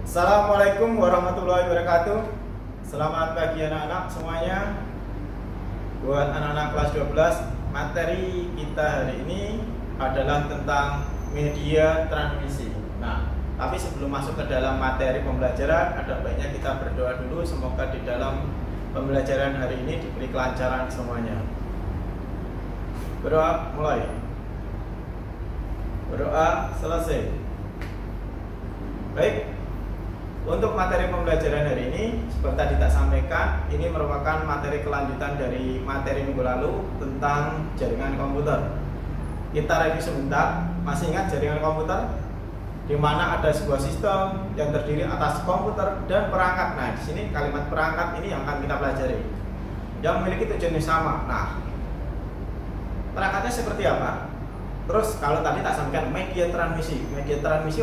Assalamualaikum warahmatullahi wabarakatuh. Selamat pagi anak-anak semuanya. Buat anak-anak kelas 12, materi kita hari ini adalah tentang media transmisi. Nah, tapi sebelum masuk ke dalam materi pembelajaran, ada baiknya kita berdoa dulu. Semoga di dalam pembelajaran hari ini diberi kelancaran semuanya. Berdoa mulai. Berdoa selesai. Baik. Untuk materi pembelajaran hari ini, seperti tadi tak sampaikan, ini merupakan materi kelanjutan dari materi minggu lalu tentang jaringan komputer. Kita review sebentar. Masih ingat jaringan komputer? Di mana ada sebuah sistem yang terdiri atas komputer dan perangkat. Nah, di sini kalimat perangkat ini yang akan kita pelajari, yang memiliki tujuan yang sama. Nah, perangkatnya seperti apa? Terus kalau tadi tak sampaikan media transmisi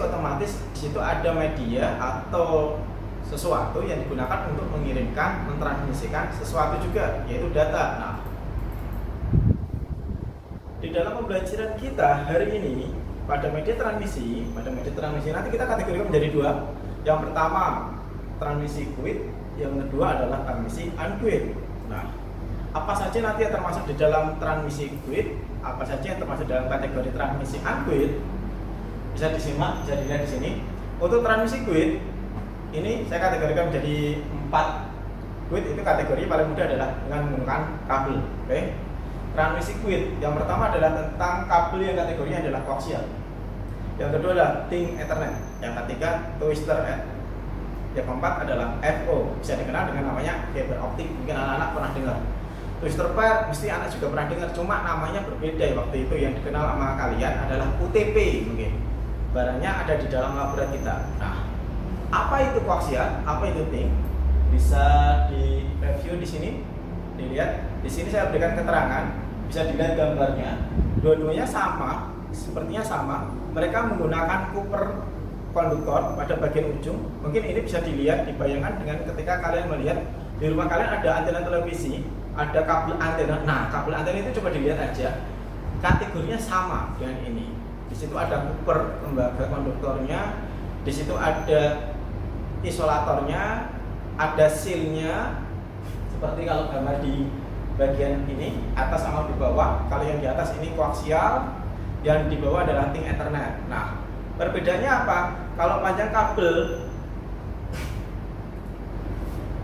otomatis di situ ada media atau sesuatu yang digunakan untuk mengirimkan, mentransmisikan sesuatu juga, yaitu data. Nah, di dalam pembelajaran kita hari ini pada media transmisi nanti kita kategorikan menjadi dua. Yang pertama transmisi quit, yang kedua adalah transmisi unquit. Nah, apa saja nanti yang termasuk di dalam transmisi quit, apa saja yang termasuk dalam kategori transmisi unquit, bisa disimak, bisa dilihat di sini. Untuk transmisi quit ini saya kategorikan menjadi 4. Quit itu kategori paling mudah adalah dengan menggunakan kabel. Oke. Transmisi quit yang pertama adalah tentang kabel yang kategorinya adalah koaksial. Yang kedua adalah thin Ethernet. Yang ketiga twister edge. Yang keempat adalah FO, bisa dikenal dengan namanya fiber optik. Mungkin anak-anak pernah dengar. Twister pair mesti anak juga pernah dengar, cuma namanya berbeda waktu itu. Yang dikenal sama kalian adalah UTP mungkin. Barangnya ada di dalam laboratorium kita. Nah, apa itu koaksial? Apa itu thin? Bisa di review di sini, dilihat. Di sini saya berikan keterangan, bisa dilihat gambarnya. Dua-duanya sama, sepertinya sama. Mereka menggunakan Cooper konduktor pada bagian ujung. Mungkin ini bisa dilihat, dibayangkan dengan ketika kalian melihat di rumah kalian ada antena televisi, ada kabel antena. Nah, kabel antena itu coba dilihat aja, kategorinya sama dengan ini. Di situ ada Cooper tembaga konduktornya, di situ ada isolatornya, ada sealnya. Seperti kalau gambar di bagian ini, atas sama di bawah. Kalau yang di atas ini koaksial, yang di bawah adalah thin Ethernet. Nah, perbedaannya apa? Kalau panjang kabel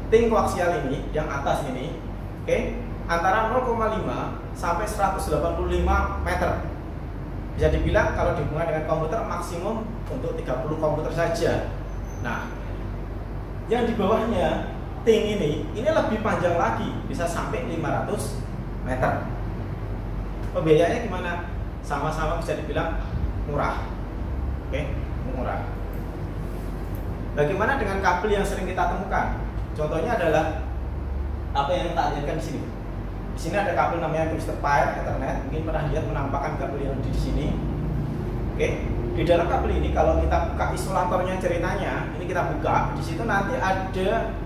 thin koaksial ini, yang atas ini, oke, antara 0,5 sampai 185 meter. Bisa dibilang kalau dihubungkan dengan komputer maksimum untuk 30 komputer saja. Nah, yang di bawahnya thin ini lebih panjang lagi, bisa sampai 500 meter. Pembiayaannya gimana? Sama-sama bisa dibilang murah. Oke, murah. Bagaimana dengan kabel yang sering kita temukan? Contohnya adalah apa yang tak lihatkan di sini. Di sini ada kabel namanya twister pair Ethernet. Mungkin pernah lihat penampakan kabel yang di sini. Oke, di dalam kabel ini kalau kita buka isolatornya ceritanya, ini kita buka. Di situ nanti ada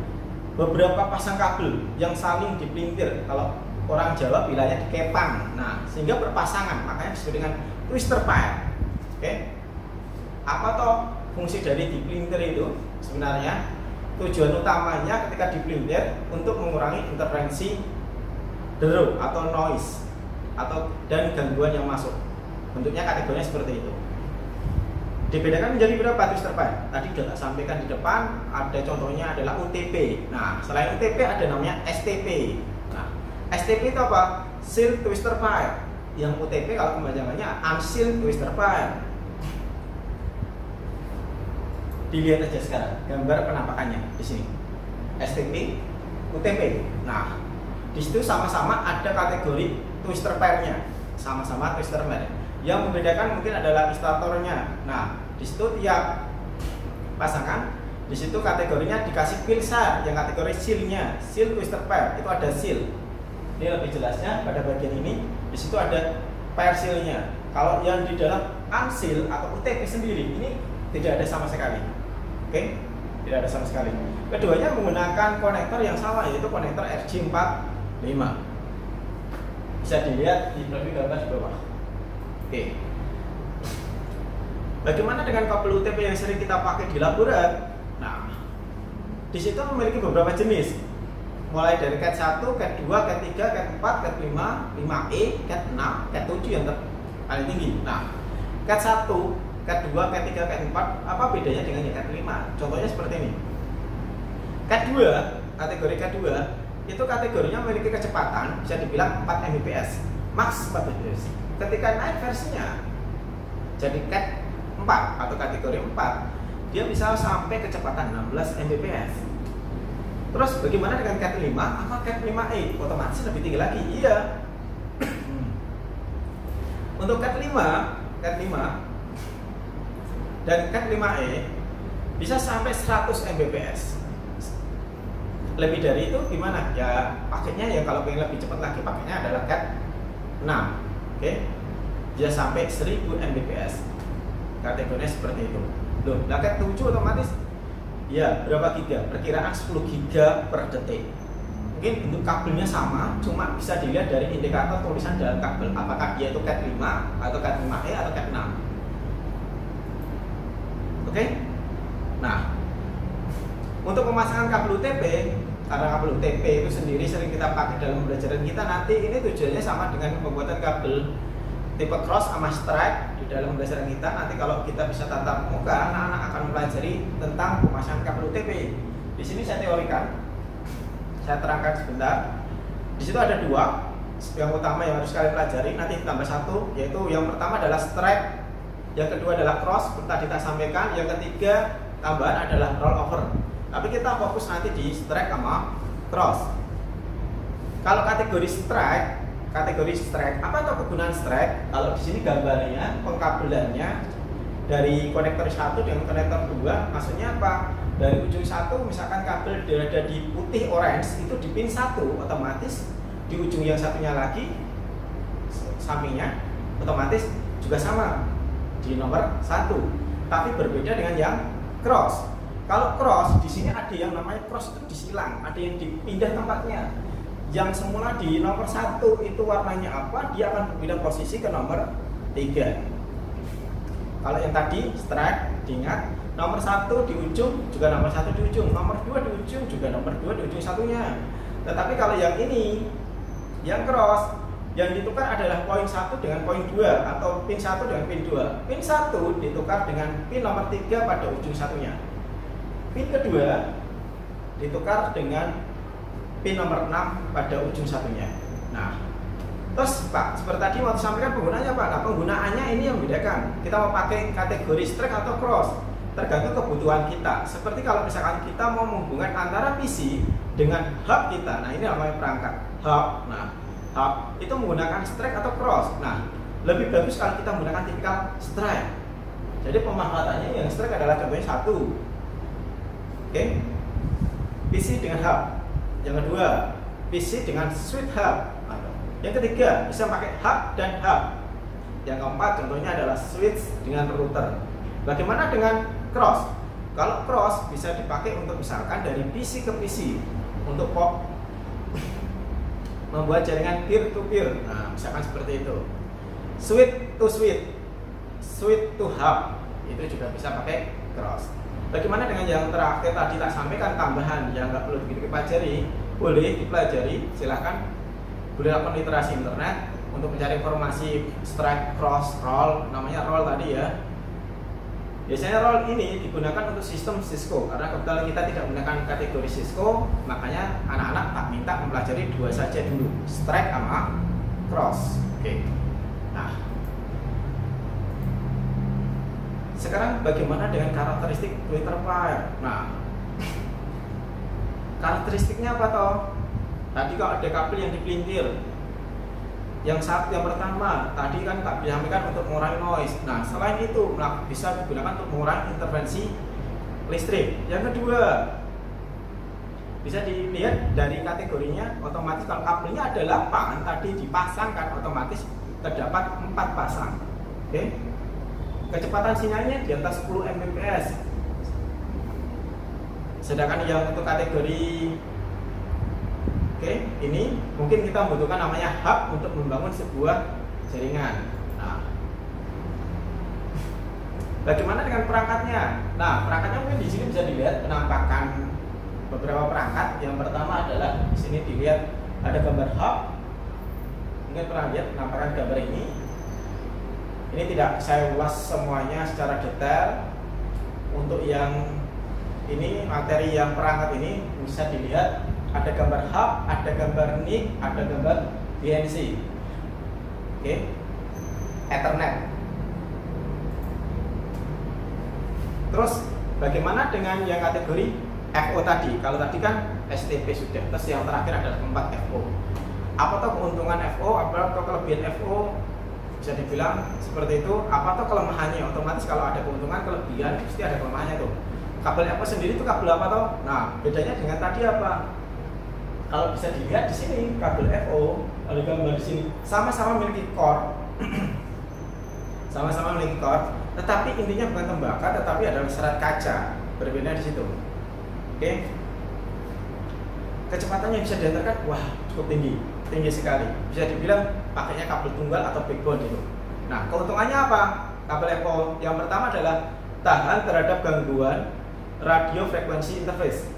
beberapa pasang kabel yang saling dipelintir. Kalau orang Jawa bilangnya dikepang. Nah, sehingga berpasangan, makanya disebut dengan twister pair. Oke. Apa toh fungsi dari dipelintir itu? Sebenarnya tujuan utamanya ketika dipelintir untuk mengurangi interferensi deru atau noise dan gangguan yang masuk. Bentuknya kategorinya seperti itu. Dibedakan menjadi berapa twister pair? Tadi sudah tak sampaikan di depan, ada contohnya adalah UTP. Nah, selain UTP ada namanya STP. Nah, STP itu apa? Sealed twister pair. Yang UTP kalau kepanjangannya unsealed twister pair. Dilihat aja sekarang gambar penampakannya di sini. STP, UTP. Nah, di situ sama-sama ada kategori twister pair-nya, sama-sama twister pair. Yang membedakan mungkin adalah isolatornya. Nah, di situ tiap pasangan, di situ kategorinya dikasih pil SAR, yang kategori seal-nya, seal twister pair itu ada seal. Ini lebih jelasnya pada bagian ini. Di situ ada pair seal-nya. Kalau yang di dalam unseal atau UTP sendiri ini tidak ada sama sekali. Oke, tidak ada sama sekali. Keduanya menggunakan konektor yang sama, yaitu konektor RJ45. Bisa dilihat di gambar di bawah. Oke. Bagaimana dengan kabel UTP yang sering kita pakai di laboratorium? Nah, di situ memiliki beberapa jenis, mulai dari Cat 1, Cat 2, Cat 3, Cat 4, Cat 5, 5E, Cat 6, Cat 7 yang paling tinggi. Nah, Cat 1, Cat 2, Cat 3, Cat 4, apa bedanya dengan yang Cat 5? Contohnya seperti ini. Cat 2, kategori Cat 2 itu kategorinya memiliki kecepatan bisa dibilang 4 Mbps, max 4 Mbps. Ketika naik versinya jadi Cat 4 atau kategori 4, dia bisa sampai kecepatan 16 Mbps. Terus bagaimana dengan Cat 5? Apa Cat 5e? Otomatis lebih tinggi lagi. Iya. Untuk Cat 5 dan Cat 5e bisa sampai 100 Mbps. Lebih dari itu gimana? Ya paketnya ya kalau pengen lebih cepat lagi paketnya adalah Cat 6. Oke. Bisa sampai 1000 Mbps. Kategorinya seperti itu. Loh, nah Cat 7 otomatis ya berapa giga? Perkiraan 10 giga per detik. Mungkin bentuk kabelnya sama, cuma bisa dilihat dari indikator tulisan dalam kabel apakah dia itu Cat 5 atau Cat 5e atau Cat 6. Oke? Nah, untuk pemasangan kabel UTP, karena kabel UTP itu sendiri sering kita pakai dalam pembelajaran kita, nanti ini tujuannya sama dengan pembuatan kabel tipe cross sama strike di dalam pembelajaran kita. Nanti kalau kita bisa tatap muka, anak-anak akan mempelajari tentang pemasangan kabel UTP. Di sini saya teorikan, saya terangkan sebentar. Di situ ada dua, yang utama yang harus kalian pelajari. Nanti tambah satu, yaitu yang pertama adalah strike, yang kedua adalah cross, seperti tadi kita sampaikan. Yang ketiga tambahan adalah rollover. Tapi kita fokus nanti di strike sama cross. Kalau kategori strike, apa itu kegunaan strike? Kalau di sini gambarnya, pengkabelannya dari konektor 1 dengan konektor 2, maksudnya apa? Dari ujung satu, misalkan kabel berada di putih orange, itu di pin 1, otomatis di ujung yang satunya lagi, sampingnya, otomatis juga sama di nomor 1. Tapi berbeda dengan yang cross. Kalau cross, di sini ada yang namanya cross itu disilang, ada yang dipindah tempatnya. Yang semula di nomor 1 itu warnanya apa, dia akan berpindah posisi ke nomor 3. Kalau yang tadi strike, diingat nomor 1 di ujung juga nomor 1 di ujung, nomor 2 di ujung juga nomor 2 di ujung satunya. Tetapi kalau yang ini, yang cross, yang ditukar adalah poin 1 dengan poin 2 atau pin 1 dengan pin 2. Pin 1 ditukar dengan pin nomor 3 pada ujung satunya. Pin kedua ditukar dengan pin nomor 6 pada ujung satunya. Nah, terus Pak, seperti tadi mau sampaikan penggunaannya Pak. Nah, penggunaannya ini yang membedakan. Kita mau pakai kategori strike atau cross, tergantung kebutuhan kita. Seperti kalau misalkan kita mau menghubungkan antara PC dengan hub kita. Nah, ini namanya perangkat hub. Nah, hub itu menggunakan strike atau cross. Nah, lebih bagus kalau kita menggunakan tipikal strike. Jadi pemanfaatannya yang strike adalah contohnya 1. Oke, PC dengan hub. Yang kedua, PC dengan switch hub. Yang ketiga, bisa pakai hub dan hub. Yang keempat, contohnya adalah switch dengan router. Bagaimana dengan cross? Kalau cross bisa dipakai untuk misalkan dari PC ke PC untuk membuat jaringan peer to peer. Nah, misalkan seperti itu. Switch to switch, switch to hub, itu juga bisa pakai cross. Bagaimana dengan yang terakhir tadi tak sampaikan, tambahan yang nggak perlu begitu dipelajari, boleh dipelajari, silahkan boleh lakukan literasi internet untuk mencari informasi strike, cross, roll, namanya roll tadi ya. Biasanya roll ini digunakan untuk sistem Cisco, karena kebetulan kita tidak menggunakan kategori Cisco, makanya anak-anak tak minta mempelajari dua saja dulu, strike sama cross. Oke. Nah, sekarang bagaimana dengan karakteristik Twitter-Fire? Nah, karakteristiknya apa toh? Tadi kalau ada kabel yang dipelintir, yang pertama tadi kan tak disampaikan untuk mengurangi noise. Nah, selain itu bisa digunakan untuk mengurangi intervensi listrik. Yang kedua, bisa dilihat dari kategorinya, otomatis kalau kabelnya ada 8 tadi dipasangkan, otomatis terdapat 4 pasang. Oke. Kecepatan sinyalnya di atas 10 Mbps. Sedangkan yang untuk kategori ini mungkin kita membutuhkan namanya hub untuk membangun sebuah jaringan. Nah, bagaimana dengan perangkatnya? Nah, perangkatnya mungkin di sini bisa dilihat penampakan beberapa perangkat. Yang pertama adalah di sini dilihat ada gambar hub. Mungkin pernah lihat penampakan gambar ini. Ini tidak saya ulas semuanya secara detail. Untuk yang ini materi yang perangkat ini bisa dilihat ada gambar hub, ada gambar NIC, ada gambar BNC. Oke. Ethernet. Terus bagaimana dengan yang kategori FO tadi? Kalau tadi kan STP sudah, terus yang terakhir adalah keempat FO. Apa tuh keuntungan FO? Apa tuh kelebihan FO? Bisa dibilang seperti itu. Apa tuh kelemahannya? Otomatis kalau ada keuntungan, kelebihan pasti ada kelemahannya tuh. Kabel FO sendiri itu kabel apa tuh? Nah, bedanya dengan tadi apa? Kalau bisa dilihat di sini kabel FO ada gambar di sini sama-sama memiliki core, sama-sama memiliki core, tetapi intinya bukan tembaga, tetapi adalah serat kaca. Berbeda di situ. Oke. Kecepatannya bisa diantarkan, wah cukup tinggi sekali. Bisa dibilang pakainya kabel tunggal atau backbone itu. Nah, keuntungannya apa? Kabel FO yang pertama adalah tahan terhadap gangguan radio frekuensi interface.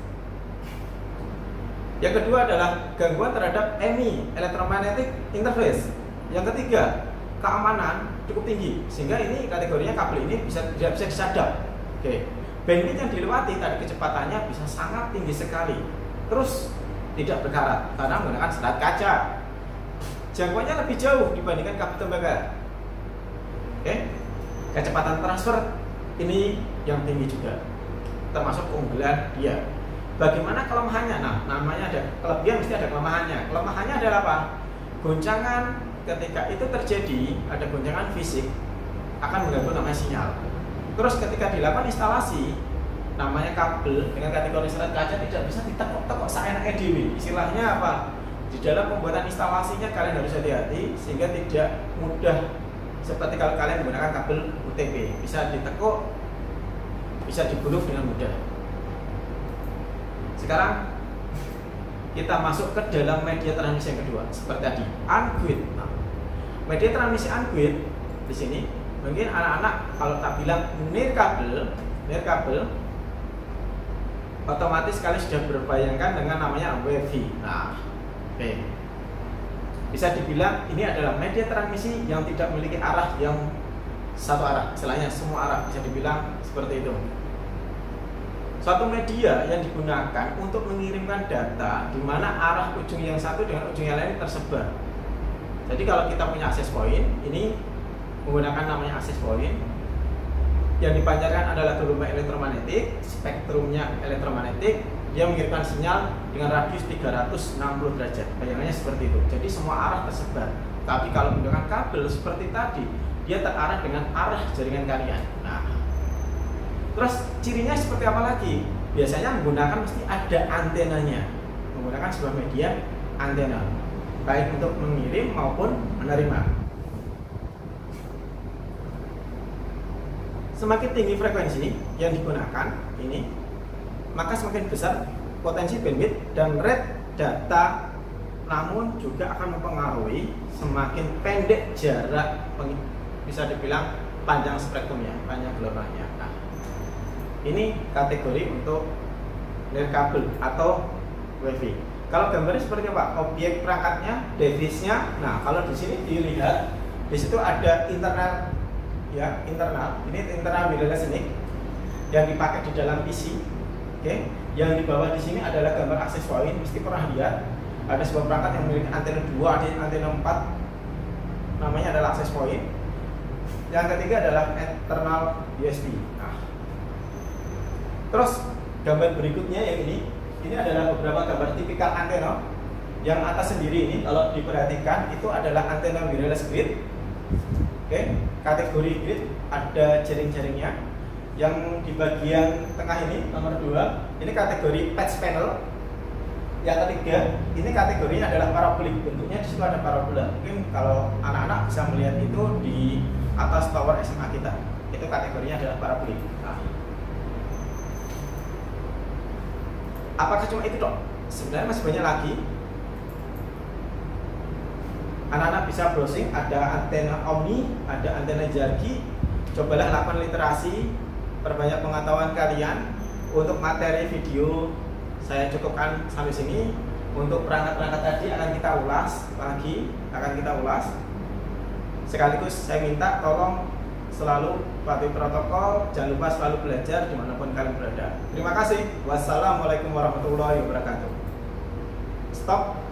Yang kedua adalah gangguan terhadap EMI, electromagnetic interface. Yang ketiga, keamanan cukup tinggi, sehingga ini kategorinya kabel ini tidak bisa disadap. Oke. Bandwidth yang dilewati tadi kecepatannya bisa sangat tinggi sekali. Terus tidak berkarat karena menggunakan serat kaca. Jangkauannya lebih jauh dibandingkan kabel tembaga. Oke. Kecepatan transfer ini yang tinggi juga, termasuk keunggulan dia. Bagaimana kelemahannya? Nah, namanya ada kelebihan, mesti ada kelemahannya. Kelemahannya adalah apa? Goncangan ketika itu terjadi, ada goncangan fisik akan mengganggu namanya sinyal. Terus ketika dilakukan instalasi, namanya kabel dengan kategori serat kaca tidak bisa ditekuk-tekuk seenaknya dewi. Istilahnya apa? Di dalam pembuatan instalasinya kalian harus hati-hati sehingga tidak mudah seperti kalau kalian menggunakan kabel UTP, bisa ditekuk, bisa digulung dengan mudah. Sekarang kita masuk ke dalam media transmisi yang kedua, seperti tadi, unguid. Nah, media transmisi unguid di sini mungkin anak-anak kalau tak bilang nirkabel, otomatis kalian sudah berbayangkan dengan namanya WiFi. Nah, oke. Bisa dibilang ini adalah media transmisi yang tidak memiliki arah yang satu arah, selainnya semua arah, bisa dibilang seperti itu. Suatu media yang digunakan untuk mengirimkan data di mana arah ujung yang satu dengan ujung yang lain tersebar. Jadi kalau kita punya access point, ini menggunakan namanya access point. Yang dipancarkan adalah gelombang elektromagnetik, spektrumnya elektromagnetik. Dia mengirimkan sinyal dengan radius 360 derajat. Bayangannya seperti itu. Jadi semua arah tersebar. Tapi kalau menggunakan kabel seperti tadi, dia terarah dengan arah jaringan kalian. Nah, terus cirinya seperti apa lagi? Biasanya menggunakan mesti ada antenanya. Menggunakan sebuah media antena, baik untuk mengirim maupun menerima. Semakin tinggi frekuensi yang digunakan ini, maka semakin besar potensi bandwidth dan rate data. Namun juga akan mempengaruhi semakin pendek jarak, bisa dibilang panjang spektrumnya, panjang gelombangnya. Nah, ini kategori untuk nirkabel atau WiFi. Kalau gambarnya seperti apa? Objek perangkatnya, device-nya. Nah, kalau di sini dilihat, di situ ada internal, ya, internal. Ini internal wireless NIC yang dipakai di dalam PC. Oke. Yang di bawah di sini adalah gambar access point. Mesti pernah lihat. Ada sebuah perangkat yang memiliki antena 2, ada antena 4. Namanya adalah access point. Yang ketiga adalah internal USB. Nah, terus gambar berikutnya yang ini adalah beberapa gambar tipikal antena. Yang atas sendiri ini kalau diperhatikan itu adalah antena wireless grid. Oke, kategori grid ada jaring-jaringnya. Yang di bagian tengah ini nomor 2, ini kategori patch panel. Yang ketiga, ini kategorinya adalah parabolik. Bentuknya di situ ada parabola. Mungkin kalau anak-anak bisa melihat itu di atas tower SMA kita. Itu kategorinya adalah parabolik. Nah, apakah cuma itu dok? Sebenarnya masih banyak lagi. Anak-anak bisa browsing, ada antena omni, ada antena jargi. Cobalah lakukan literasi, perbanyak pengetahuan kalian untuk materi video saya cukupkan sampai sini. Untuk perangkat-perangkat tadi akan kita ulas. Sekaligus saya minta tolong selalu patuhi protokol, jangan lupa selalu belajar dimanapun kalian berada. Terima kasih. Wassalamualaikum warahmatullahi wabarakatuh. Stop.